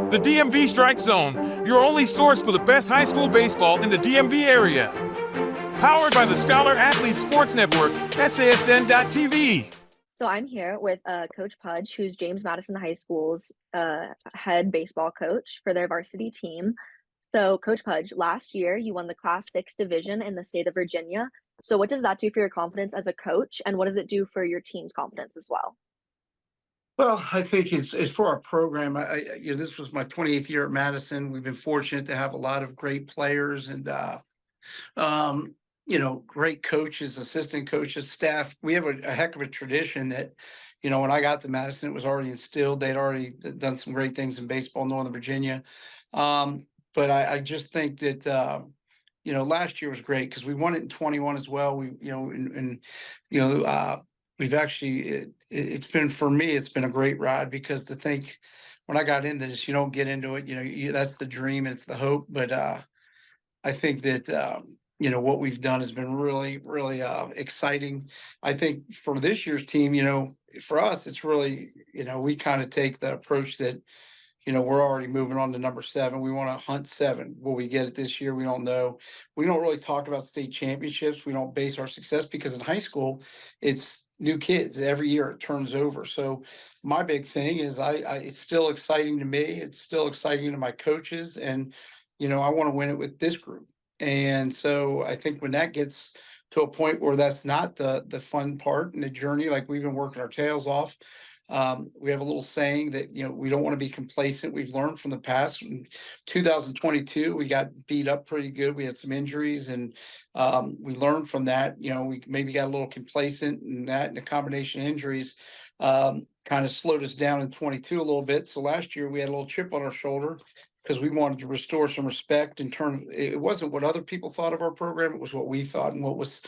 The DMV Strike Zone, your only source for the best high school baseball in the DMV area. Powered by the Scholar Athlete Sports Network, SASN.TV. So I'm here with Coach Pudge, who's James Madison High School's head baseball coach for their varsity team. So Coach Pudge, last year you won the Class 6 division in the state of Virginia. So what does that do for your confidence as a coach, and what does it do for your team's confidence as well? Well, I think it's for our program. This was my 28th year at Madison. We've been fortunate to have a lot of great players and great coaches, assistant coaches, staff. We have a heck of a tradition that, when I got to Madison, it was already instilled. They'd already done some great things in baseball in Northern Virginia. But I just think that last year was great because we won it in 21 as well. We've actually, it's been, for me, it's been a great ride because to think when I got into this, you don't get into it, that's the dream, it's the hope. But I think that, what we've done has been really, really exciting. I think for this year's team, for us, it's really, we kind of take the approach that, we're already moving on to number 7. We want to hunt 7. Will we get it this year? We don't know. We don't really talk about state championships. We don't base our success because in high school, it's new kids. Every year it turns over. So my big thing is it's still exciting to me. It's still exciting to my coaches. And, I want to win it with this group. And so I think when that gets to a point where that's not the fun part in the journey, like we've been working our tails off, we have a little saying that, we don't want to be complacent. We've learned from the past. In 2022, we got beat up pretty good. We had some injuries and we learned from that. We maybe got a little complacent and the combination of injuries kind of slowed us down in 22 a little bit. So last year we had a little chip on our shoulder because we wanted to restore some respect in terms. It wasn't what other people thought of our program. It was what we thought and what was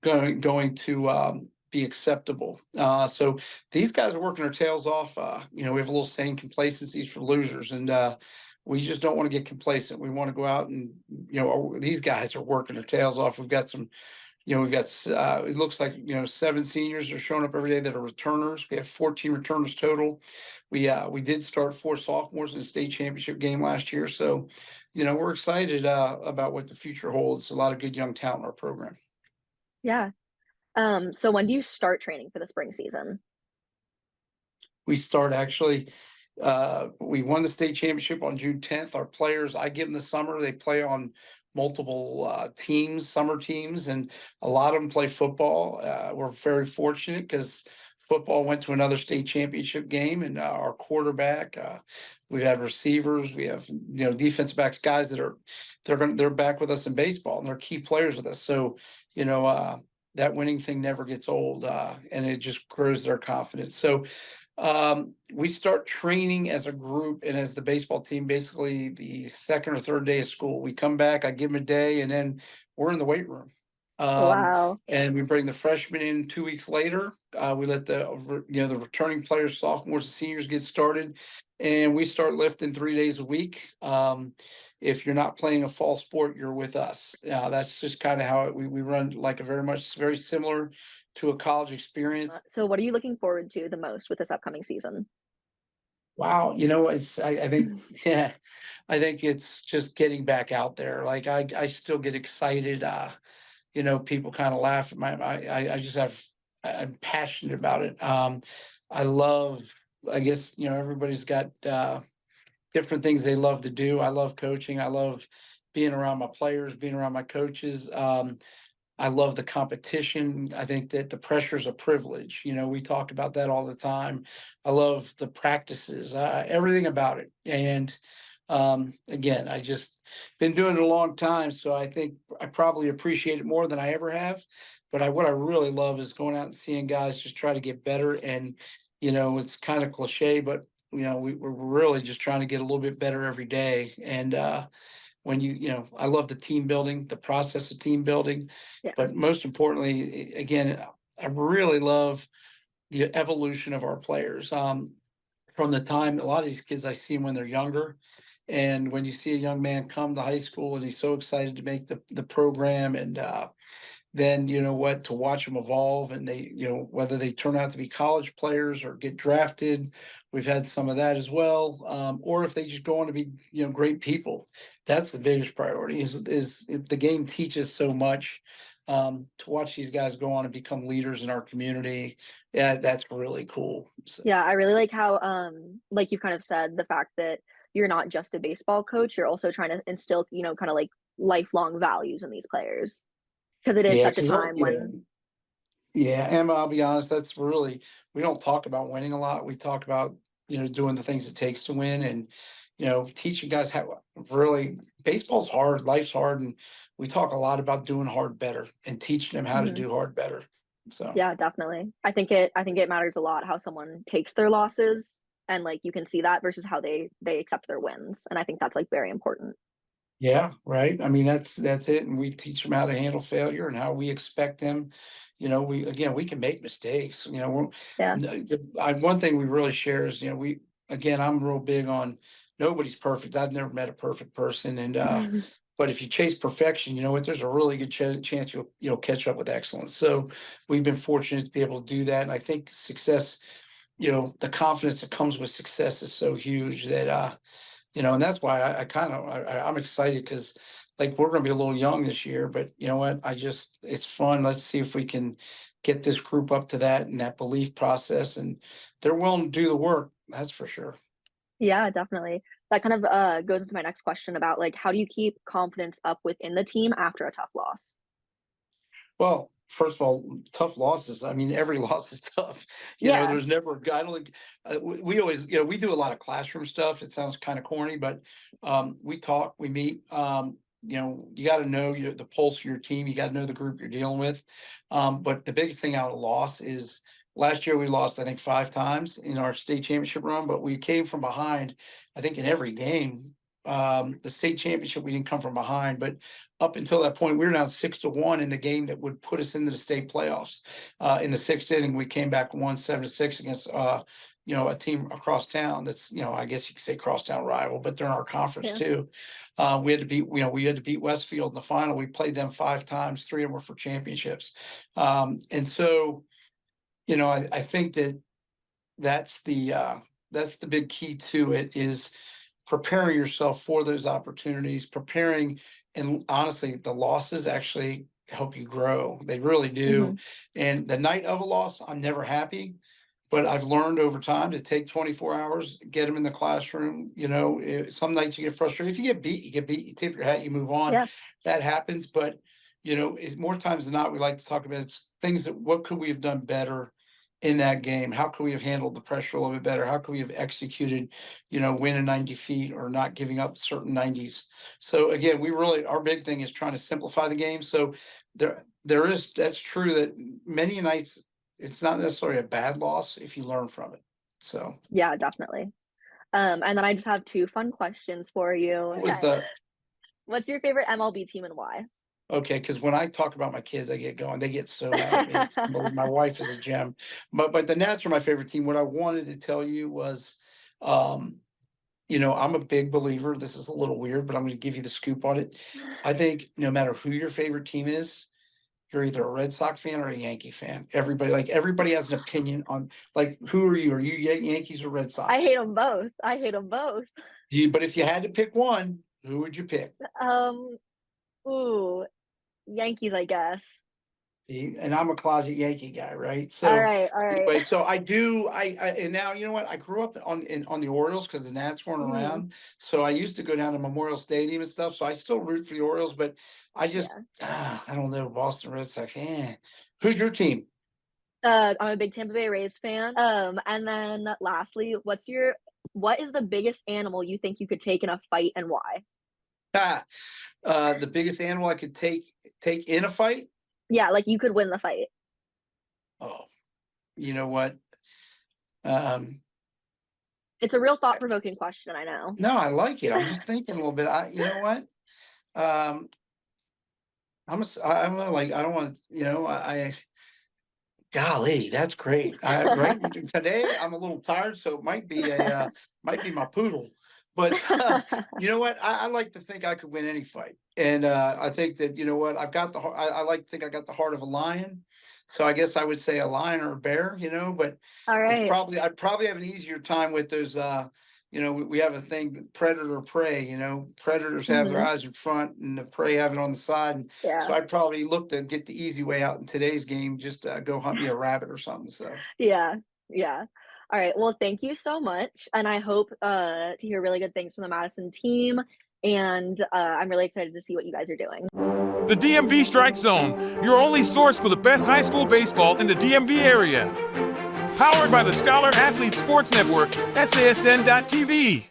going to be acceptable. So these guys are working their tails off. We have a little saying, complacency is for losers. And we just don't want to get complacent. We want to go out and, these guys are working their tails off. We've got some, it looks like, 7 seniors are showing up every day that are returners. We have 14 returners total. We did start 4 sophomores in the state championship game last year. So, we're excited about what the future holds. A lot of good young talent in our program. Yeah. So when do you start training for the spring season? We start actually, we won the state championship on June 10th. Our players, I give them the summer. They play on multiple teams, summer teams, and a lot of them play football. We're very fortunate because football went to another state championship game, and our quarterback, we've had receivers, we have defensive backs, guys that they're back with us in baseball, and they're key players with us. So that winning thing never gets old, and it just grows their confidence. So we start training as a group and as the baseball team, basically the second or third day of school. We come back, I give them a day, and then we're in the weight room. Wow. And we bring the freshmen in 2 weeks later. We let the returning players, sophomores, and seniors get started, and we start lifting 3 days a week. If you're not playing a fall sport, you're with us. That's just kind of how we run, like very similar to a college experience. So what are you looking forward to the most with this upcoming season? Wow, I think it's just getting back out there. Like I still get excited. People kind of laugh at I'm passionate about it. I love, I guess, everybody's got different things they love to do. I love coaching. I love being around my players, being around my coaches. I love the competition. I think that the pressure is a privilege. We talk about that all the time. I love the practices, everything about it. And again, I just been doing it a long time. So I think I probably appreciate it more than I ever have. But what I really love is going out and seeing guys just try to get better. And, it's kind of cliche, but we're really just trying to get a little bit better every day. And when I love the team building, the process of team building, but most importantly, again, I really love the evolution of our players. From the time, a lot of these kids, I see them when they're younger. And when you see a young man come to high school and he's so excited to make the program, and then to watch them evolve, and they whether they turn out to be college players or get drafted We've had some of that as well. Or if they just go on to be, great people, that's the biggest priority is if the game teaches so much. To watch these guys go on and become leaders in our community. Yeah, that's really cool. So, Yeah, I really like how, like you kind of said, the fact that you're not just a baseball coach, you're also trying to instill, kind of like lifelong values in these players. Because it is yeah, such a because time when, yeah, Emma, I'll be honest, that's really, we don't talk about winning a lot. We talk about, doing the things it takes to win and, teaching guys how really baseball's hard, life's hard. And we talk a lot about doing hard better and teaching them how to Mhm. do hard better. So, Yeah, definitely. I think it matters a lot how someone takes their losses, and like you can see that versus how they accept their wins. And I think that's like very important. yeah, right. I mean, that's it. And we teach them how to handle failure and how we expect them. We can make mistakes. Yeah. One thing we really share is, I'm real big on nobody's perfect. I've never met a perfect person. And, but if you chase perfection, you know what, there's a really good chance you'll catch up with excellence. So we've been fortunate to be able to do that. And I think success, the confidence that comes with success is so huge that, and that's why I'm excited because like we're going to be a little young this year, but you know what? It's fun. Let's see if we can get this group up to that and that belief process. And they're willing to do the work. That's for sure. Yeah, definitely. That kind of goes into my next question about like how do you keep confidence up within the team after a tough loss? Well, first of all, tough losses. I mean, every loss is tough. Yeah. There's never a guy. I don't think we always, we do a lot of classroom stuff. It sounds kind of corny, but we talk, we meet. You got to know the pulse of your team. You got to know the group you're dealing with. But the biggest thing out of loss is last year we lost, I think, 5 times in our state championship run, but we came from behind, I think, in every game. The state championship, we didn't come from behind, but up until that point, we were down 6-1 in the game that would put us into the state playoffs. In the 6th inning, we came back 1-7-6 against a team across town. That's I guess you could say crosstown rival, but they're in our conference Yeah. too. We had to beat Westfield in the final. We played them 5 times. 3 of them were for championships, and so I think that's the big key to it is preparing yourself for those opportunities, preparing, and honestly, the losses actually help you grow. They really do. Hmm. And the night of a loss, I'm never happy, but I've learned over time to take 24 hours, get them in the classroom. Some nights you get frustrated. If you get beat, you get beat, you tip your hat, you move on. Yeah. That happens. But, it's more times than not, we like to talk about things that what could we have done better in that game? How could we have handled the pressure a little bit better? How could we have executed, winning 90 feet or not giving up certain 90s? So again, our big thing is trying to simplify the game. So that's true that many nights it's not necessarily a bad loss if you learn from it. So Yeah, definitely. And then I just have two fun questions for you. what was Okay. the What's your favorite MLB team and why? okay? Because when I talk about my kids, I get going. They get so mad at me. My wife is a gem, but the Nats are my favorite team. What I wanted to tell you was, um, I'm a big believer. This is a little weird, but I'm going to give you the scoop on it. I think no matter who your favorite team is, you're either a Red Sox fan or a Yankee fan. Everybody has an opinion on who are you? Are you Yankees or Red Sox? I hate them both. I hate them both. But if you had to pick one, who would you pick? Um, ooh, Yankees, I guess. See, and I'm a closet Yankee guy, right? All So right, all right. anyway, so I do. And now you know what? I grew up on the Orioles because the Nats weren't Mhm. around. So I used to go down to Memorial Stadium and stuff. So I still root for the Orioles, but I just Yeah. I don't know, Boston Red Sox. Who's your team? I'm a big Tampa Bay Rays fan. And then lastly, what is the biggest animal you think you could take in a fight and why? Ah, the biggest animal I could take in a fight. Yeah, like you could win the fight. Oh, you know what? Um, It's a real thought-provoking question, I know. no, I like it. I'm just thinking a little bit. You know what? Um, I don't know. I don't want to. Golly, that's great. Right today, I'm a little tired, so it might be my poodle. But you know what? I like to think I could win any fight, and I think that I've got I like to think I got the heart of a lion. So I guess I would say a lion or a bear, but All right. I'd probably have an easier time with those, we have a thing, predator prey, predators have their Mhm. eyes in front and the prey have it on the side. And Yeah. so I'd probably look to get the easy way out in today's game, just go hunt me a rabbit or something. So Yeah. Yeah. All right. Well, thank you so much. And I hope to hear really good things from the Madison team. And I'm really excited to see what you guys are doing. The DMV Strike Zone, your only source for the best high school baseball in the DMV area. Powered by the Scholar Athlete Sports Network, SASN.TV.